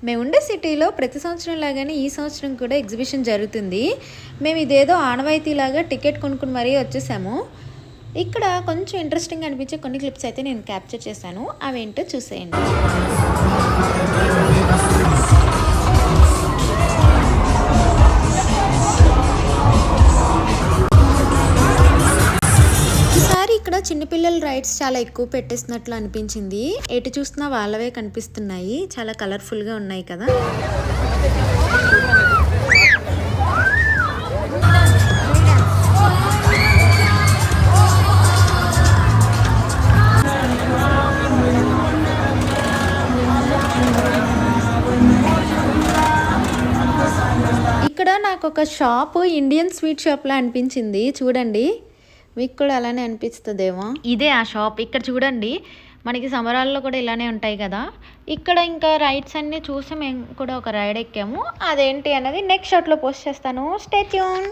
మేముండే సిటీలో ప్రతి సంవత్సరం లాగానే ఈ సంవత్సరం కూడా ఎగ్జిబిషన్ జరుగుతుంది. మేము ఇదేదో ఆనవాయితీలాగా టికెట్ కొనుక్కుని మరీ వచ్చేసాము. ఇక్కడ కొంచెం ఇంట్రెస్టింగ్ అనిపించే కొన్ని క్లిప్స్ అయితే నేను క్యాప్చర్ చేశాను. అవేంటో చూసేయండి. ఈసారి ఇక్కడ చిన్నపిల్లల రైడ్స్ చాలా ఎక్కువ పెట్టేసినట్లు అనిపించింది. ఎటు చూసినా వాళ్ళవే కనిపిస్తున్నాయి. చాలా కలర్ఫుల్గా ఉన్నాయి కదా. ఇక్కడ నాకు ఒక షాప్ ఇండియన్ స్వీట్ షాప్లా అనిపించింది. చూడండి, మీకు కూడా అలానే అనిపిస్తుందేమో. ఇదే ఆ షాప్. ఇక్కడ చూడండి, మనకి సమరాల్లో కూడా ఇలానే ఉంటాయి కదా. ఇక్కడ ఇంకా రైడ్స్ అన్నీ చూసి మేము కూడా ఒక రైడ్ ఎక్కాము. అదేంటి అన్నది నెక్స్ట్ షాట్లో పోస్ట్ చేస్తాను. Stay tune.